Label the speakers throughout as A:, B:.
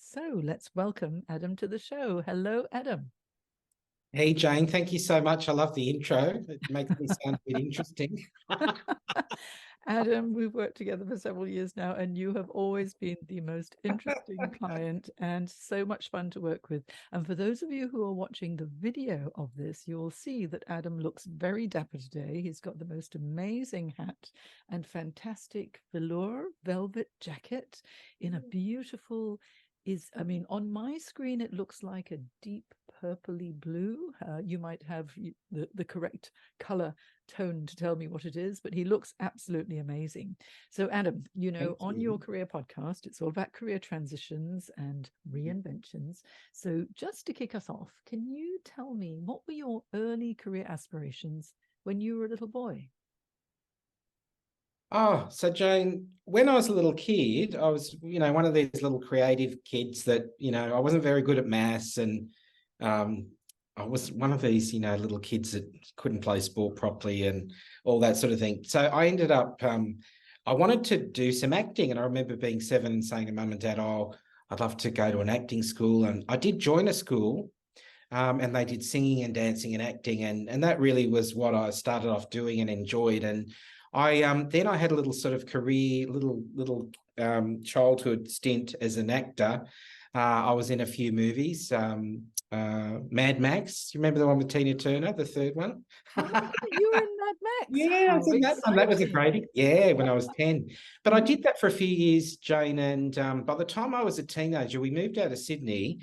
A: So let's welcome Adam to the show. Hello, Adam.
B: Hey, Jane, thank you so much. I love the intro. It makes me sound a bit interesting.
A: Adam, we've worked together for several years now, and you have always been the most interesting client and so much fun to work with. And for those of you who are watching the video of this, you'll see that Adam looks very dapper today. He's got the most amazing hat and fantastic velour velvet jacket in a beautiful on my screen, it looks like a deep purpley blue. You might have the correct color tone to tell me what it is, but he looks absolutely amazing. So Adam, on your career podcast, it's all about career transitions and reinventions. So just to kick us off, can you tell me what were your early career aspirations when you were a little boy?
B: Oh, so Jane, when I was a little kid, I was, one of these little creative kids that, I wasn't very good at maths and I was one of these, little kids that couldn't play sport properly and all that sort of thing. So I ended up, I wanted to do some acting, and I remember being 7 and saying to mum and dad, "Oh, I'd love to go to an acting school." And I did join a school, and they did singing and dancing and acting, and that really was what I started off doing and enjoyed. And I then I had a little sort of career, little childhood stint as an actor. I was in a few movies. Mad Max. You remember the one with Tina Turner, the third one?
A: Oh, you were in Mad Max.
B: Yeah, I
A: How
B: was in that one. That was a
A: exciting.
B: great, yeah, when I was 10. But I did that for a few years, Jane. And by the time I was a teenager, we moved out of Sydney,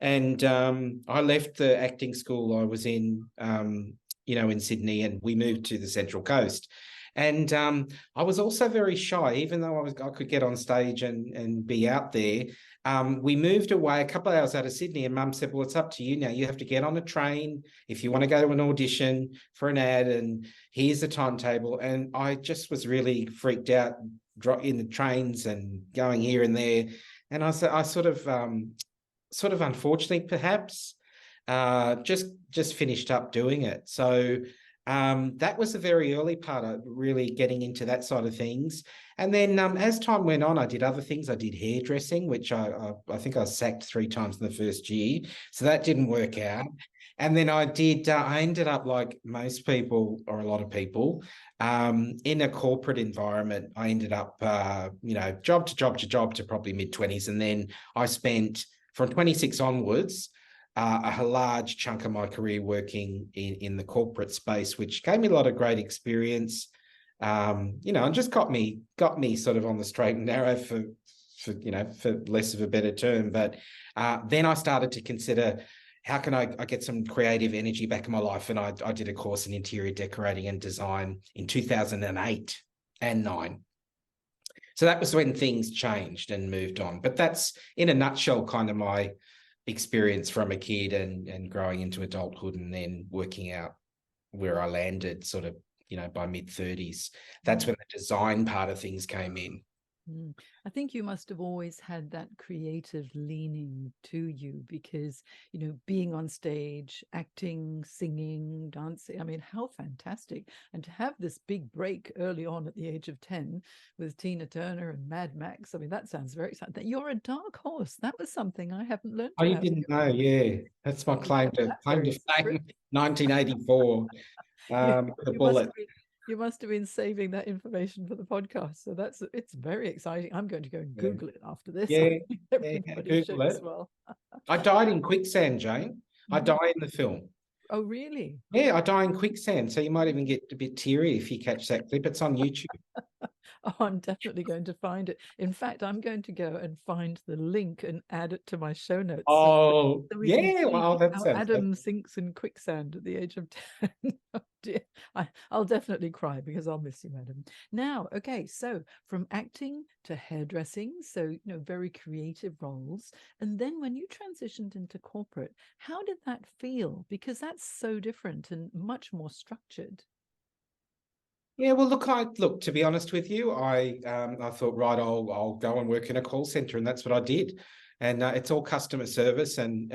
B: and I left the acting school I was in, in Sydney, and we moved to the Central Coast. And I was also very shy, even though I could get on stage and be out there. We moved away a couple of hours out of Sydney, and Mum said, "Well, it's up to you now. You have to get on a train if you want to go to an audition for an ad, and here's the timetable." And I just was really freaked out in the trains and going here and there. And I sort of unfortunately, perhaps, just finished up doing it. So that was a very early part of really getting into that side of things. And then as time went on, I did other things. I did hairdressing, which I think I was sacked 3 times in the first year. So that didn't work out. And then I ended up like most people, or a lot of people, in a corporate environment. I ended up, job to job to job to probably mid-20s. And then I spent from 26 onwards, a large chunk of my career working in the corporate space, which gave me a lot of great experience, and just got me sort of on the straight and narrow for less of a better term. But then I started to consider, how can I get some creative energy back in my life? And I did a course in interior decorating and design in 2008 and 9. So that was when things changed and moved on. But that's, in a nutshell, kind of my experience from a kid and growing into adulthood, and then working out where I landed sort of, by mid-30s. That's when the design part of things came in.
A: I think you must have always had that creative leaning to you, because, being on stage, acting, singing, dancing, I mean, how fantastic. And to have this big break early on at the age of 10 with Tina Turner and Mad Max, I mean, that sounds very exciting. You're a dark horse. That was something I haven't learned
B: Oh, you
A: about.
B: didn't know? Yeah, that's my claim to fame. 1984. The bullet.
A: You must have been saving that information for the podcast. So it's very exciting. I'm going to go and Google it after this.
B: Yeah,
A: Everybody should
B: Google it.
A: as well.
B: I died in quicksand, Jane. I die in the film.
A: Oh, really?
B: Yeah, I die in quicksand. So you might even get a bit teary if you catch that clip. It's on YouTube.
A: Oh, I'm definitely going to find it. In fact, I'm going to go and find the link and add it to my show notes.
B: Oh,
A: so we can
B: yeah.
A: see
B: Wow, that
A: how
B: sounds
A: Adam sinks in quicksand at the age of 10. Oh dear. I'll definitely cry, because I'll miss you, Adam. Now, okay, so from acting to hairdressing, so, very creative roles. And then when you transitioned into corporate, how did that feel? Because that's so different and much more structured.
B: Yeah, well, look. To be honest with you, I thought, right, I'll go and work in a call center, and that's what I did. And it's all customer service and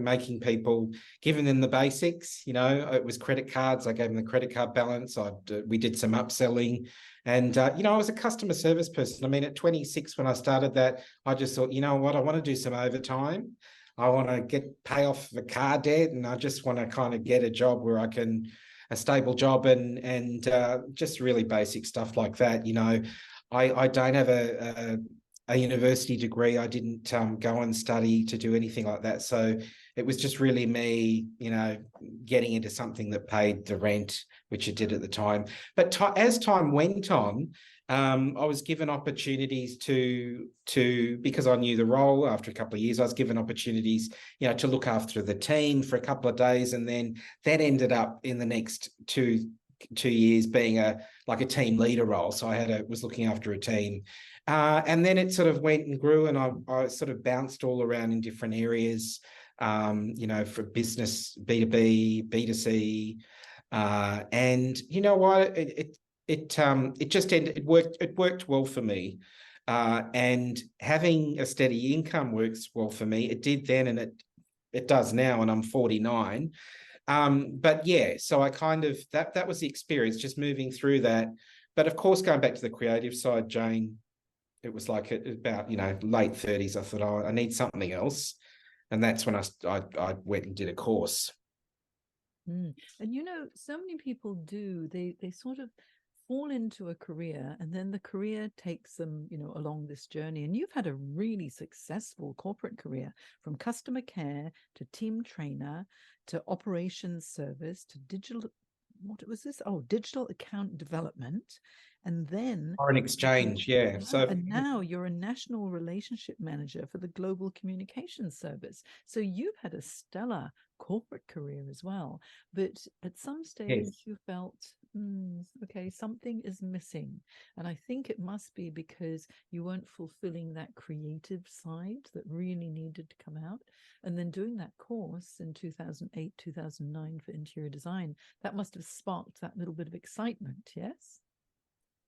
B: making people, giving them the basics. It was credit cards. I gave them the credit card balance. We did some upselling, And, I was a customer service person. I mean, at 26, when I started that, I just thought, you know what, I want to do some overtime. I want to pay off the car debt, and I just want to kind of get a job where I can, a stable job, and just really basic stuff like that. I don't have a university degree. I didn't go and study to do anything like that. So it was just really me, getting into something that paid the rent, which it did at the time. But as time went on, I was given opportunities to because I knew the role. After a couple of years, I was given opportunities, to look after the team for a couple of days, and then that ended up in the next two years being a team leader role. So was looking after a team, and then it sort of went and grew, and I sort of bounced all around in different areas, for business, B2B, B2C, and you know what, it just ended. It worked well for me, and having a steady income works well for me. It did then, and it does now, and I'm 49. But yeah, so I kind of that was the experience, just moving through that. But of course, going back to the creative side, Jane, it was like about late 30s. I thought, I need something else, and that's when I went and did a course.
A: And so many people do. They sort of fall into a career, and then the career takes them, along this journey. And you've had a really successful corporate career, from customer care to team trainer to operations service to digital. What was this? Oh, digital account development. And then
B: Foreign exchange, yeah. So,
A: and now you're a national relationship manager for the Global Communications Service. So you've had a stellar corporate career as well. But at some stage,
B: yes.
A: you felt, okay, something is missing. And I think it must be because you weren't fulfilling that creative side that really needed to come out. And then doing that course in 2008, 2009 for interior design, that must have sparked that little bit of excitement, yes?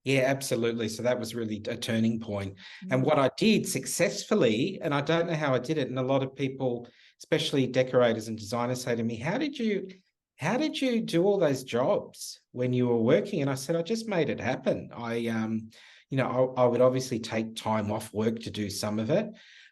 B: Yeah, absolutely. So that was really a turning point. And what I did successfully, and I don't know how I did it, and a lot of people, especially decorators and designers, say to me, how did you do all those jobs when you were working? And I said, I just made it happen. I would obviously take time off work to do some of it.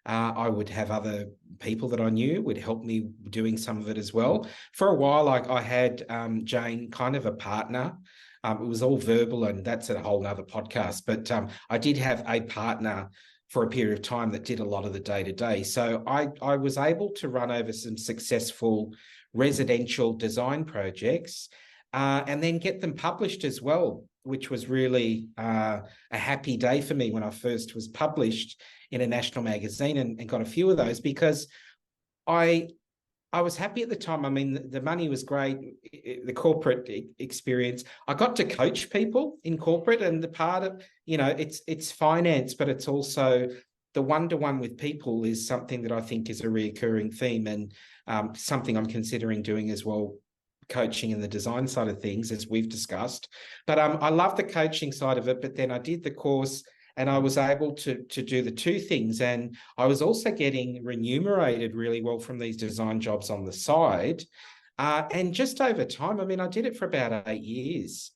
B: I would have other people that I knew would help me doing some of it as well. For a while, I had Jane, kind of a partner. It was all verbal, and that's a whole nother podcast. But I did have a partner for a period of time that did a lot of the day-to-day. So I was able to run over some successful residential design projects, and then get them published as well, which was really a happy day for me when I first was published in a national magazine, and got a few of those, because I was happy at the time. I mean, the money was great, the corporate experience. I got to coach people in corporate, and the part of, it's finance, but it's also the one-to-one with people is something that I think is a recurring theme, and something I'm considering doing as well, coaching in the design side of things, as we've discussed. But I love the coaching side of it. But then I did the course, and I was able to do the two things. And I was also getting remunerated really well from these design jobs on the side. And just over time, I mean, I did it for about 8 years,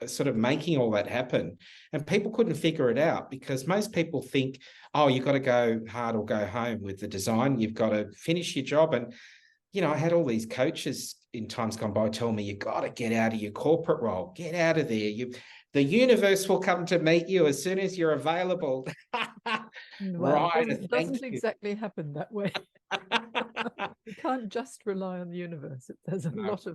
B: sort of making all that happen. And people couldn't figure it out, because most people think, oh, you've got to go hard or go home with the design. You've got to finish your job. And, I had all these coaches in times gone by tell me, you got to get out of your corporate role, get out of there. The universe will come to meet you as soon as you're available.
A: Well,
B: right.
A: it doesn't exactly happen that way. You can't just rely on the universe. There's a lot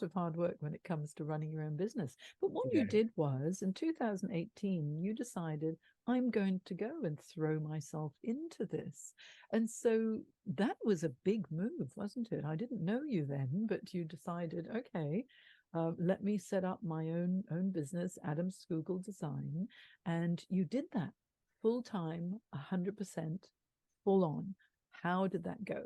A: of hard work when it comes to running your own business. But what you did was, in 2018, you decided, I'm going to go and throw myself into this. And so that was a big move, wasn't it? I didn't know you then, but you decided, okay, let me set up my own business, Adam Scougall Design. And you did that full-time, 100%, full on. How did that go?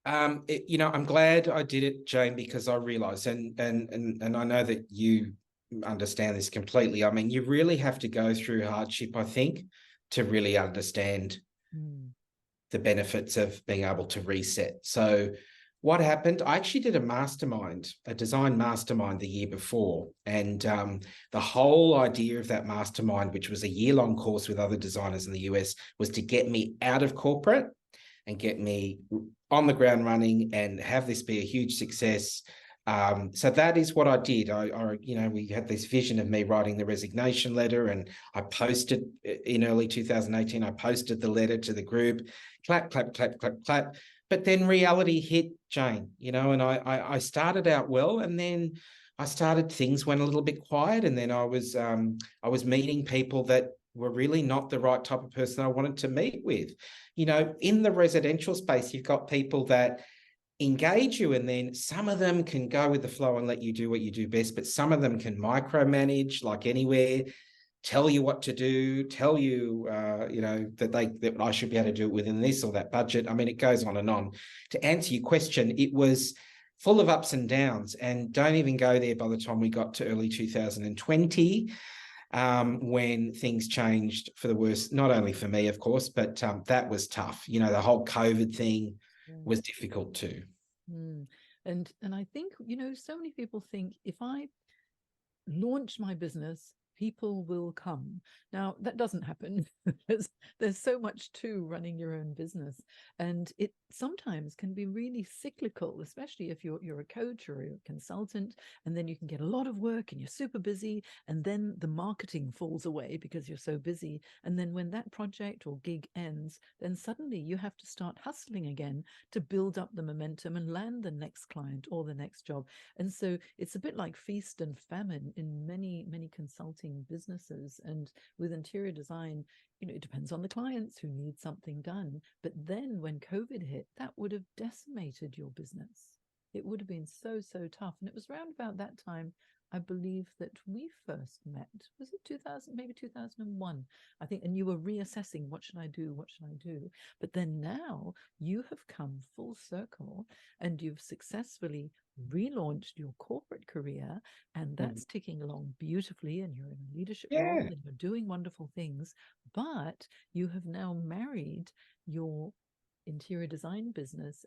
B: I'm glad I did it, Jane, because I realized, and I know that you understand this completely. I mean, you really have to go through hardship, I think, to really understand the benefits of being able to reset. So what happened, I actually did a design mastermind the year before. And the whole idea of that mastermind, which was a year-long course with other designers in the US, was to get me out of corporate and get me on the ground running and have this be a huge success. So that is what I did. We had this vision of me writing the resignation letter, and I posted in early 2018, I posted the letter to the group, clap, clap, clap, clap, clap. But then reality hit, Jane, and I started out well, and then things went a little bit quiet. And then I was meeting people that were really not the right type of person I wanted to meet with. In the residential space, you've got people that engage you, and then some of them can go with the flow and let you do what you do best, but some of them can micromanage like anywhere, tell you what to do, tell you, that I should be able to do it within this or that budget. I mean, it goes on and on. To answer your question, it was full of ups and downs, and don't even go there by the time we got to early 2020, when things changed for the worse, not only for me, of course, but that was tough. The whole COVID thing was difficult too.
A: And I think, so many people think if I launch my business, people will come. Now, that doesn't happen. There's so much to running your own business, and it sometimes can be really cyclical, especially if you're a coach or a consultant, and then you can get a lot of work and you're super busy, and then the marketing falls away because you're so busy. And then when that project or gig ends, then suddenly you have to start hustling again to build up the momentum and land the next client or the next job. And so it's a bit like feast and famine in many, many consulting businesses. And with interior design, it depends on the clients who need something done. But then when COVID hit, that would have decimated your business. It would have been so, so tough. And it was around about that time, I believe, that we first met. Was it 2000, maybe 2001, I think? And you were reassessing, what should I do? What should I do? But then now you have come full circle, and you've successfully relaunched your corporate career, and that's ticking along beautifully, and you're in a leadership role, and you're doing wonderful things. But you have now married your interior design business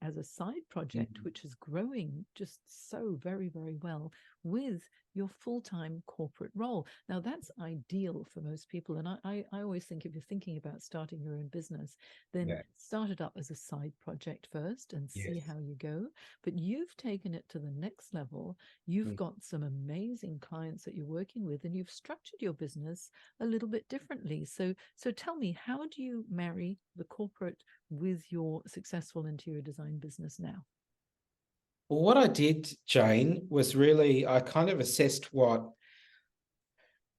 A: as a side project, which is growing just so very, very well, with your full-time corporate role. Now, that's ideal for most people. And I always think, if you're thinking about starting your own business, then start it up as a side project first and see how you go. But you've taken it to the next level. You've got some amazing clients that you're working with, and you've structured your business a little bit differently. So tell me, how do you marry the corporate with your successful interior design business now?
B: Well, what I did, Jane, was really, I kind of assessed what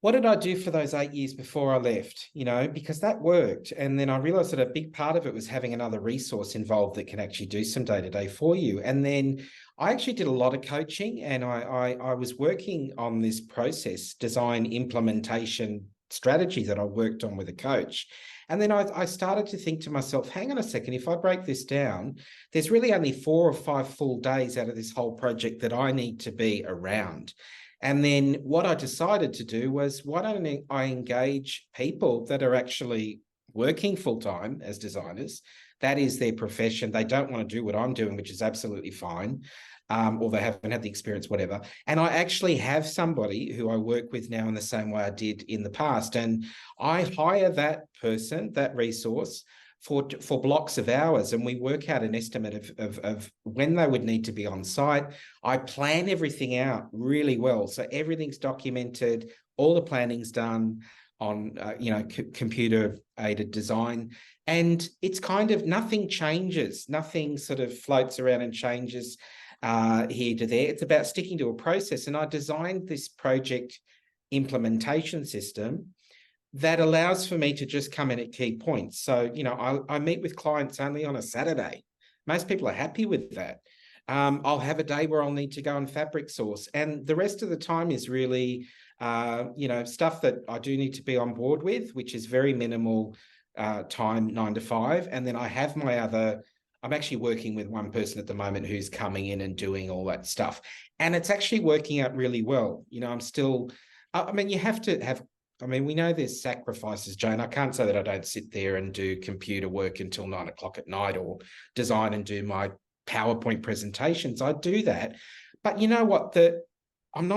B: did I do for those 8 years before I left, because that worked. And then I realized that a big part of it was having another resource involved that can actually do some day-to-day for you. And then I actually did a lot of coaching, and I was working on this process, design implementation strategy that I worked on with a coach. And then I started to think to myself, hang on a second, if I break this down, there's really only 4 or 5 full days out of this whole project that I need to be around. And then what I decided to do was, why don't I engage people that are actually working full-time as designers? That is their profession. They don't want to do what I'm doing, which is absolutely fine. Or they haven't had the experience, whatever. And I actually have somebody who I work with now in the same way I did in the past. And I hire that person, that resource, for blocks of hours, and we work out an estimate of when they would need to be on site. I plan everything out really well. So everything's documented, all the planning's done on, computer-aided design. And it's kind of, nothing changes, nothing sort of floats around and changes here to there. It's about sticking to a process. And I designed this project implementation system that allows for me to just come in at key points. So, I meet with clients only on a Saturday. Most people are happy with that. I'll have a day where I'll need to go and fabric source. And the rest of the time is really, stuff that I do need to be on board with, which is very minimal time, 9 to 5. And then I have I'm actually working with one person at the moment who's coming in and doing all that stuff. And it's actually working out really well. You have to have, we know there's sacrifices, Jane. I can't say that I don't sit there and do computer work until 9 o'clock at night, or design and do my PowerPoint presentations. I do that. But you know what? I'm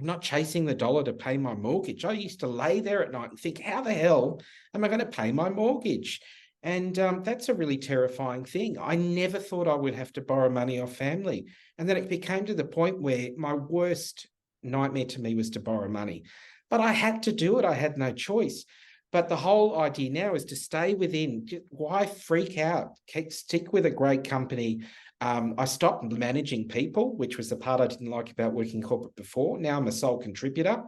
B: not chasing the dollar to pay my mortgage. I used to lay there at night and think, how the hell am I going to pay my mortgage? And that's a really terrifying thing. I never thought I would have to borrow money off family. And then it became to the point where my worst nightmare to me was to borrow money. But I had to do it. I had no choice. But the whole idea now is to stay within. Why freak out? Stick with a great company. I stopped managing people, which was the part I didn't like about working corporate before. Now I'm a sole contributor.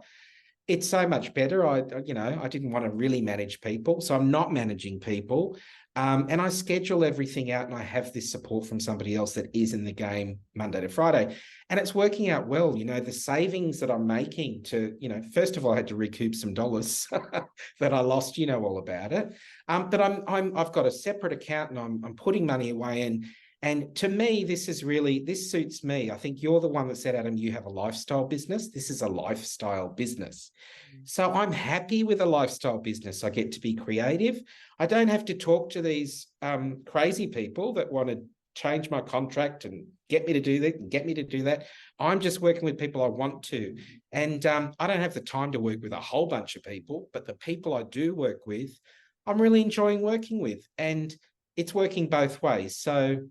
B: It's so much better. I didn't want to really manage people, so I'm not managing people. And I schedule everything out, and I have this support from somebody else that is in the game Monday to Friday. And it's working out well. The savings that I'm making first of all, I had to recoup some dollars that I lost, all about it. But I've got a separate account, and I'm putting money away in. And to me, this suits me. I think you're the one that said, Adam, you have a lifestyle business. This is a lifestyle business. So I'm happy with a lifestyle business. I get to be creative. I don't have to talk to these crazy people that want to change my contract and get me to do that and get me to do that. I'm just working with people I want to. And I don't have the time to work with a whole bunch of people, but the people I do work with, I'm really enjoying working with. And it's working both ways. So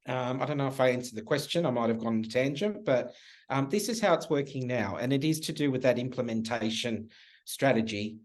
B: I don't know if I answered the question. I might have gone on a tangent, but this is how it's working now. And it is to do with that implementation strategy,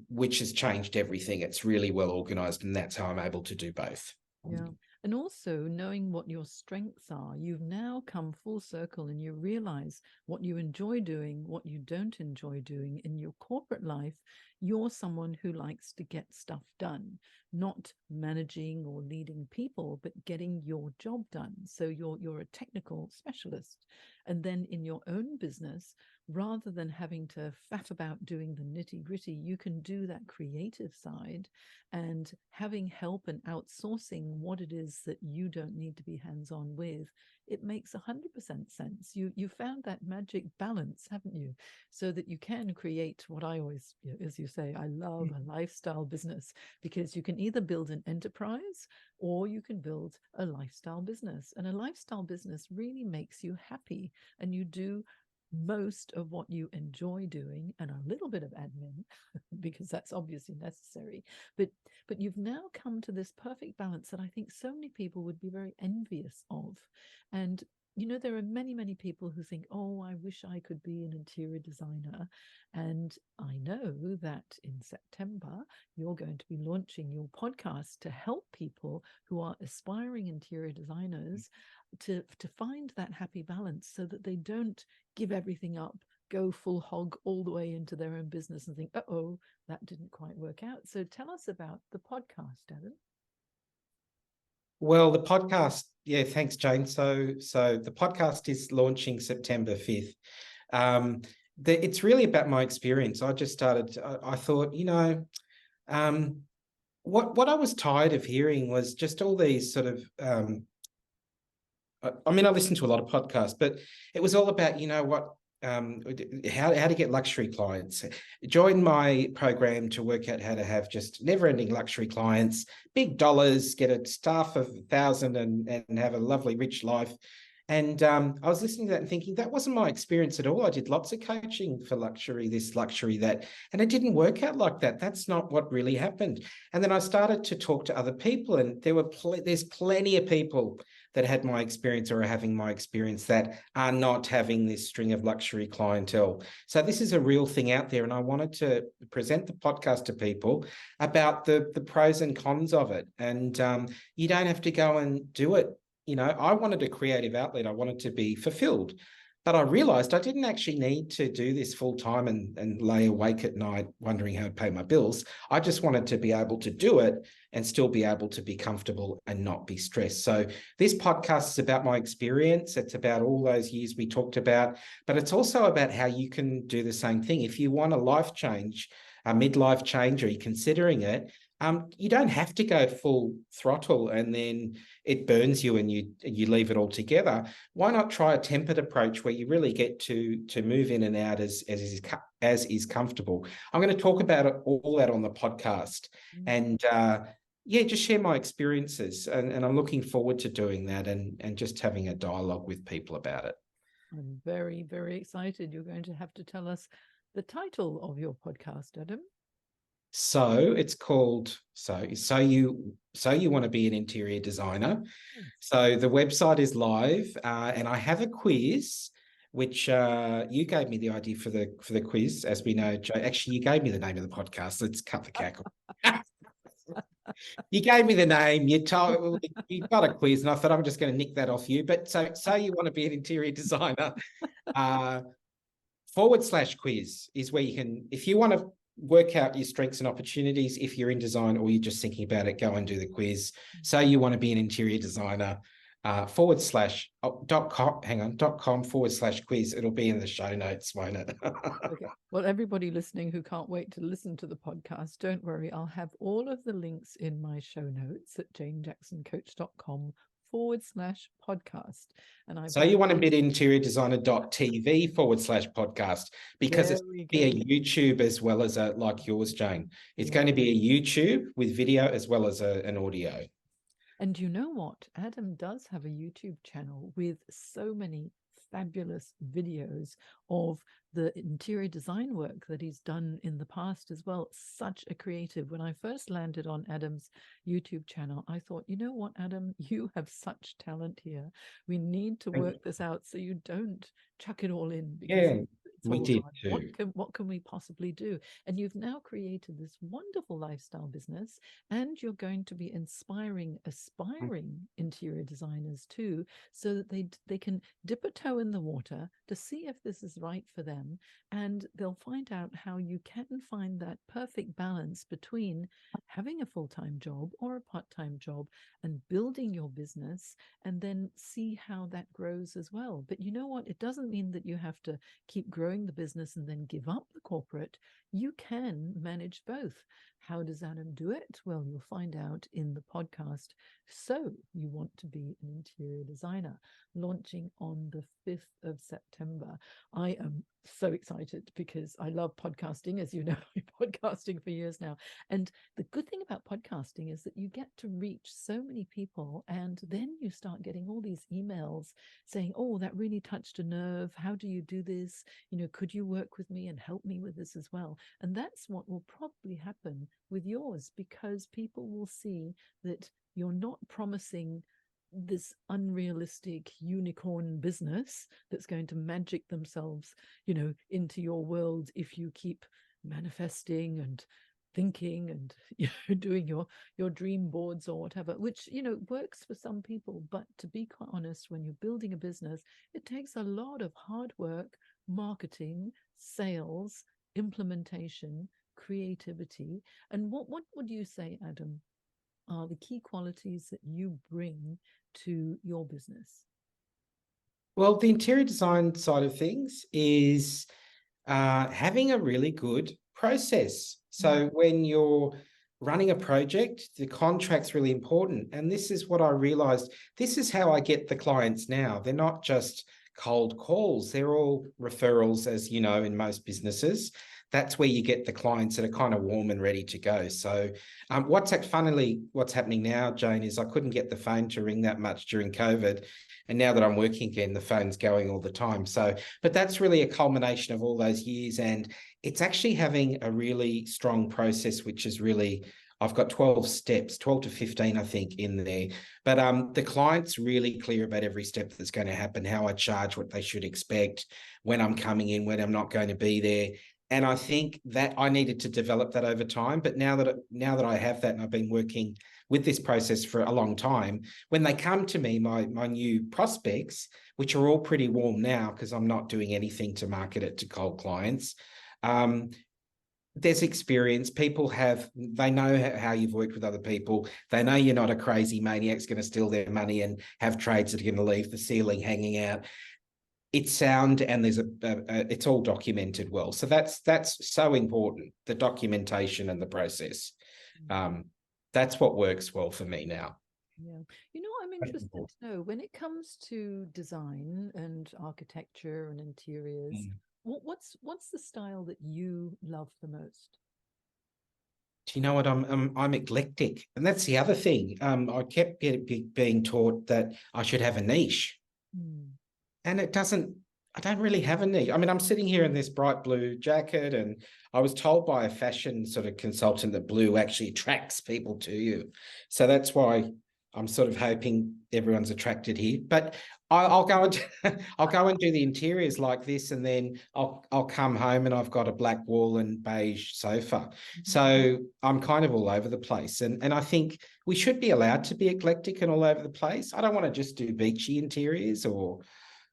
B: which has changed everything. It's really well organized, and that's how I'm able to do both.
A: Yeah. And also knowing what your strengths are, you've now come full circle and you realize what you enjoy doing, what you don't enjoy doing in your corporate life. You're someone who likes to get stuff done, not managing or leading people, but getting your job done. So you're a technical specialist. And then in your own business, rather than having to faff about doing the nitty-gritty, you can do that creative side, and having help and outsourcing what it is that you don't need to be hands-on with. It makes 100% sense. You found that magic balance, haven't you? So that you can create what I always, as you say, I love a lifestyle business, because you can either build an enterprise or you can build a lifestyle business. And a lifestyle business really makes you happy, and you do most of what you enjoy doing, and a little bit of admin because that's obviously necessary, but you've now come to this perfect balance that I think so many people would be very envious of. And there are many people who think, oh, I wish I could be an interior designer. And I know that in September you're going to be launching your podcast to help people who are aspiring interior designers to find that happy balance, so that they don't give everything up, go full hog all the way into their own business and think, uh-oh, that didn't quite work out. So tell us about the podcast, Adam.
B: Well, the podcast, yeah, thanks, Jane. So the podcast is launching September 5th. It's really about my experience. I just started, I thought, what I was tired of hearing was just all these sort of, I listen to a lot of podcasts, but it was all about, how to get luxury clients. Join my program to work out how to have just never-ending luxury clients, big dollars, get a staff of 1,000 and have a lovely, rich life. And I was listening to that and thinking, that wasn't my experience at all. I did lots of coaching for luxury, this, luxury, that, and it didn't work out like that. That's not what really happened. And then I started to talk to other people, and there's plenty of people that had my experience or are having my experience that are not having this string of luxury clientele. So this is a real thing out there, and I wanted to present the podcast to people about the pros and cons of it. And you don't have to go and do it. I wanted a creative outlet. I wanted to be fulfilled. But I realized I didn't actually need to do this full time and lay awake at night wondering how to pay my bills. I just wanted to be able to do it and still be able to be comfortable and not be stressed. So this podcast is about my experience. It's about all those years we talked about, but it's also about how you can do the same thing. If you want a life change, a midlife change, or you're considering it, you don't have to go full throttle and then it burns you and you leave it all together. Why not try a tempered approach where you really get to move in and out as is comfortable? I'm going to talk about all that on the podcast. And yeah, just share my experiences, and I'm looking forward to doing that, and just having a dialogue with people about it.
A: I'm very, very excited. You're going to have to tell us the title of your podcast, Adam.
B: So it's called you want to be an interior designer.
A: Yes.
B: So the website is live, and I have a quiz, which you gave me the idea for the quiz. As we know, Joe, actually, you gave me the name of the podcast. Let's cut the cackle. You gave me the name. You told you got a quiz, and I thought I'm just going to nick that off you. But so you want to be an interior designer? /quiz is where you can, if you want to work out your strengths and opportunities, if you're in design or you're just thinking about it, go and do the quiz. So you want to be an interior designer, .com/quiz. It'll be in the show notes, won't it?
A: Okay. Well, everybody listening who can't wait to listen to the podcast, don't worry. I'll have all of the links in my show notes at janejacksoncoach.com/podcast. And
B: so you want to be interiordesigner.tv /podcast, because it's going to be a YouTube as well as like yours, Jane. It's going to be a YouTube with video as well as an audio.
A: And you know what? Adam does have a YouTube channel with so many fabulous videos of the interior design work that he's done in the past as well. Such a creative. When I first landed on Adam's YouTube channel, I thought, you know what, Adam, you have such talent here. We need to work this out so you don't chuck it all in, because
B: we did too.
A: What can we possibly do? And you've now created this wonderful lifestyle business, and you're going to be inspiring aspiring interior designers too, so that they can dip a toe in the water to see if this is right for them, and they'll find out how you can find that perfect balance between having a full-time job or a part-time job and building your business, and then see how that grows as well. But you know what? It doesn't mean that you have to keep growing the business and then give up the corporate. You can manage both. How does Adam do it? Well, you'll find out in the podcast. So you want to be an interior designer, launching on the 5th of September. I am so excited because I love podcasting. As you know, I've been podcasting for years now. And the good thing about podcasting is that you get to reach so many people, and then you start getting all these emails saying, oh, that really touched a nerve. How do you do this? Could you work with me and help me with this as well? And that's what will probably happen with yours, because people will see that you're not promising this unrealistic unicorn business that's going to magic themselves, into your world if you keep manifesting and thinking and doing your dream boards or whatever, which works for some people. But to be quite honest, when you're building a business, it takes a lot of hard work, marketing, sales, implementation, creativity. And what would you say, Adam, are the key qualities that you bring to your business?
B: Well, the interior design side of things is having a really good process. So when you're running a project, the contract's really important. And this is what I realized. This is how I get the clients now. They're not just cold calls. They're all referrals, as you know, in most businesses. That's where you get the clients that are kind of warm and ready to go. So what's happening now, Jane, is I couldn't get the phone to ring that much during COVID. And now that I'm working again, the phone's going all the time. So, but that's really a culmination of all those years. And it's actually having a really strong process, which is really, I've got 12 steps, 12 to 15, I think, in there. But the client's really clear about every step that's going to happen, how I charge, what they should expect, when I'm coming in, when I'm not going to be there. And I think that I needed to develop that over time. But now that I have that, and I've been working with this process for a long time, when they come to me, my new prospects, which are all pretty warm now because I'm not doing anything to market it to cold clients, there's experience. They know how you've worked with other people. They know you're not a crazy maniac's going to steal their money and have trades that are going to leave the ceiling hanging out. It's sound, and there's it's all documented well. So that's so important, the documentation and the process. That's what works well for me now.
A: Yeah. I'm interested to know, when it comes to design and architecture and interiors, what's the style that you love the most?
B: Do you know what? I'm eclectic, and that's the other thing. I kept being taught that I should have a niche, and it doesn't. I don't really have a niche. I mean, I'm sitting here in this bright blue jacket, and I was told by a fashion sort of consultant that blue actually attracts people to you. So that's why I'm sort of hoping everyone's attracted here. But I'll go and I'll go and do the interiors like this, and then I'll come home and I've got a black wall and beige sofa. So I'm kind of all over the place, and I think we should be allowed to be eclectic and all over the place. I don't want to just do beachy interiors or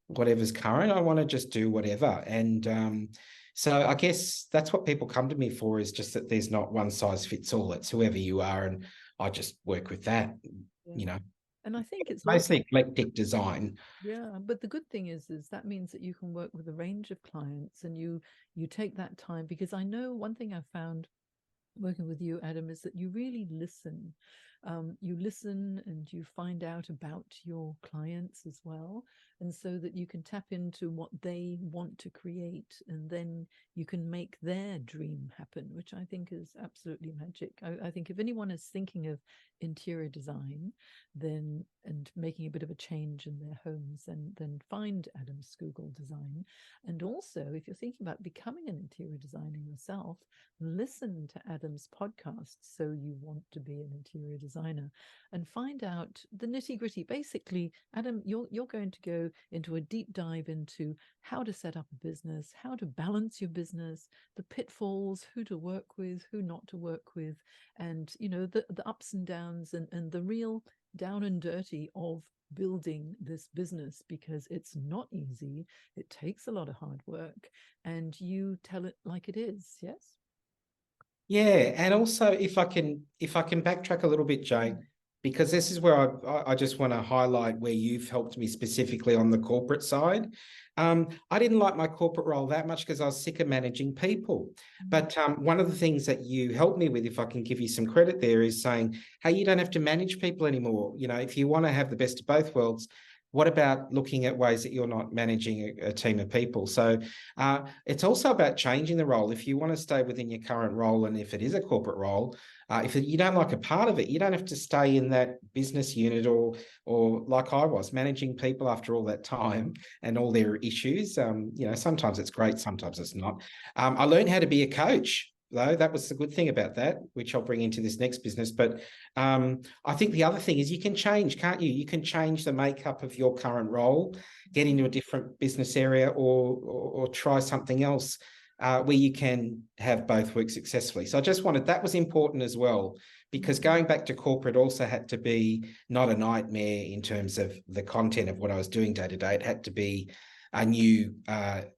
B: whatever's current. I want to just do whatever. And so I guess that's what people come to me for, is just that there's not one size fits all. It's whoever you are, and I just work with that, you know.
A: And I think it's
B: Mostly eclectic design.
A: yeah, but the good thing is that means that you can work with a range of clients, and you take that time, because I know one thing I've found working with you, Adam, is that you really listen. You listen and you find out about your clients as well, and so that you can tap into what they want to create, and then you can make their dream happen, which I think is absolutely magic. I think if anyone is thinking of interior design, then and making a bit of a change in their homes, then find Adam Scougall Design. And also, if you're thinking about becoming an interior designer yourself, listen to Adam's podcast, So You Want to Be an Interior Designer, and find out the nitty gritty. Basically, Adam, you're going to go into a deep dive into how to set up a business, how to balance your business, the pitfalls, who to work with, who not to work with, and the ups and downs, and the real down and dirty of building this business, because it's not easy. It takes a lot of hard work, and you tell it like it is. Yes.
B: Yeah, and also if I can backtrack a little bit, Jane, because this is where I just want to highlight where you've helped me specifically on the corporate side. I didn't like my corporate role that much because I was sick of managing people. But one of the things that you helped me with, if I can give you some credit there, is saying, hey, you don't have to manage people anymore. If you want to have the best of both worlds, what about looking at ways that you're not managing a team of people? So it's also about changing the role. If you want to stay within your current role, and if it is a corporate role, if you don't like a part of it, you don't have to stay in that business unit, or like I was, managing people after all that time and all their issues. Sometimes it's great, sometimes it's not. I learned how to be a coach, though. That was the good thing about that, which I'll bring into this next business. But I think the other thing is you can change, can't you? You can change the makeup of your current role, get into a different business area, or try something else where you can have both work successfully. So I just wanted, that was important as well, because going back to corporate also had to be not a nightmare in terms of the content of what I was doing day to day. It had to be a new,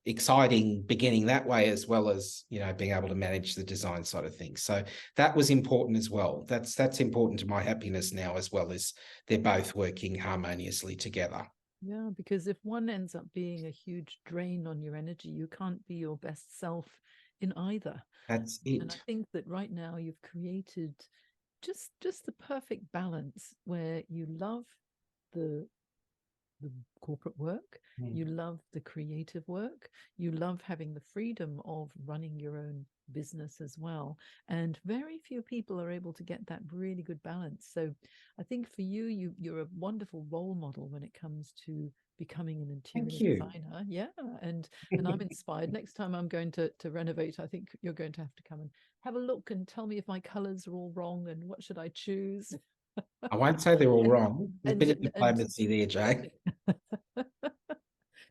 B: exciting beginning that way, as well as, being able to manage the design side of things. So that was important as well. That's important to my happiness now, as well as they're both working harmoniously together.
A: Yeah, because if one ends up being a huge drain on your energy, you can't be your best self in either.
B: That's
A: And I
B: it.
A: think that right now you've created just the perfect balance, where you love the the corporate work, you love the creative work, you love having the freedom of running your own business as well. And very few people are able to get that really good balance. So I think for you're a wonderful role model when it comes to becoming an interior
B: Thank you.
A: designer. Yeah. And I'm inspired. Next time I'm going to renovate, I think you're going to have to come and have a look and tell me if my colors are all wrong and what should I choose.
B: I won't say they're all wrong. There's a bit of
A: And
B: diplomacy there, Jay.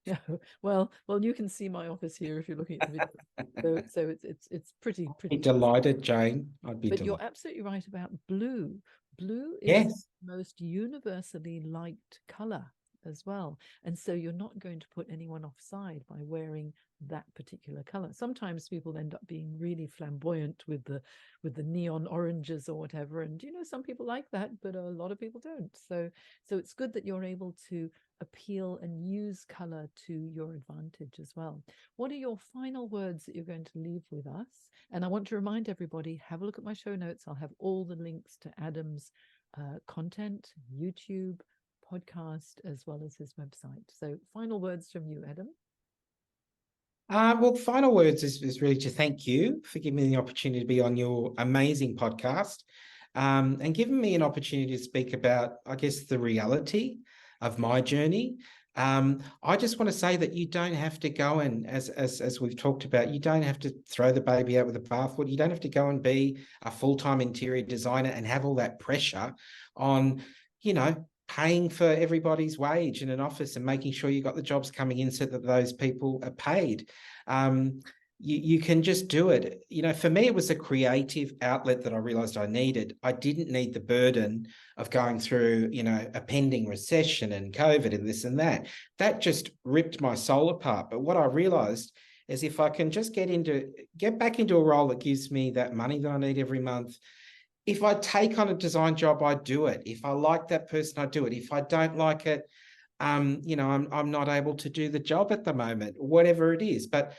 A: yeah, well, you can see my office here if you're looking at the video. So it's pretty
B: I'd be
A: clear.
B: delighted, Jane. I'd be
A: But you're
B: delighted.
A: absolutely right about blue. Blue is
B: Yes.
A: the most universally liked color as well. And so you're not going to put anyone offside by wearing that particular color. Sometimes people end up being really flamboyant with the neon oranges or whatever. And some people like that, but a lot of people don't. So it's good that you're able to appeal and use color to your advantage as well. What are your final words that you're going to leave with us? And I want to remind everybody, have a look at my show notes. I'll have all the links to Adam's content, YouTube, podcast, as well as his website. So final words from you, Adam.
B: Well, final words is really to thank you for giving me the opportunity to be on your amazing podcast, and giving me an opportunity to speak about, I guess, the reality of my journey. I just want to say that you don't have to go and, as we've talked about, you don't have to throw the baby out with the bathwater. You don't have to go and be a full-time interior designer and have all that pressure on, paying for everybody's wage in an office and making sure you got the jobs coming in so that those people are paid. You can just do it. For me, it was a creative outlet that I realized I needed. I didn't need the burden of going through, a pending recession and COVID and this and that. That just ripped my soul apart. But what I realized is if I can just get back into a role that gives me that money that I need every month, if I take on a design job, I do it. If I like that person, I do it. If I don't like it, I'm not able to do the job at the moment, whatever it is. But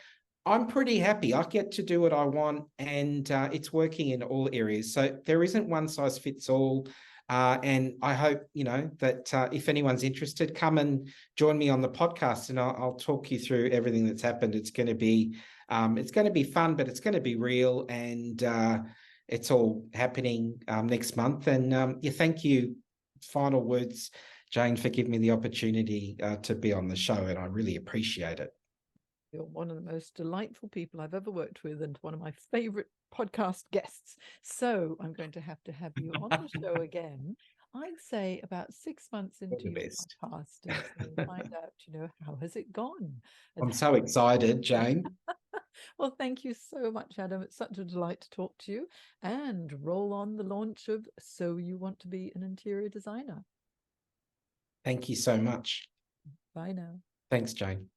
B: I'm pretty happy. I get to do what I want, and it's working in all areas. So there isn't one size fits all. And I hope, that if anyone's interested, come and join me on the podcast, and I'll talk you through everything that's happened. It's going to be fun, but it's going to be real, and it's all happening next month. And thank you. Final words, Jane, for giving me the opportunity to be on the show, and I really appreciate it.
A: You're one of the most delightful people I've ever worked with, and one of my favorite podcast guests. So I'm going to have you on the show again. I'd say about 6 months into your podcast, and so find out, how has it gone?
B: I'm so excited, Jane.
A: Well, thank you so much, Adam. It's such a delight to talk to you, and roll on the launch of So You Want to Be an Interior Designer.
B: Thank you so much.
A: Bye now.
B: Thanks, Jane.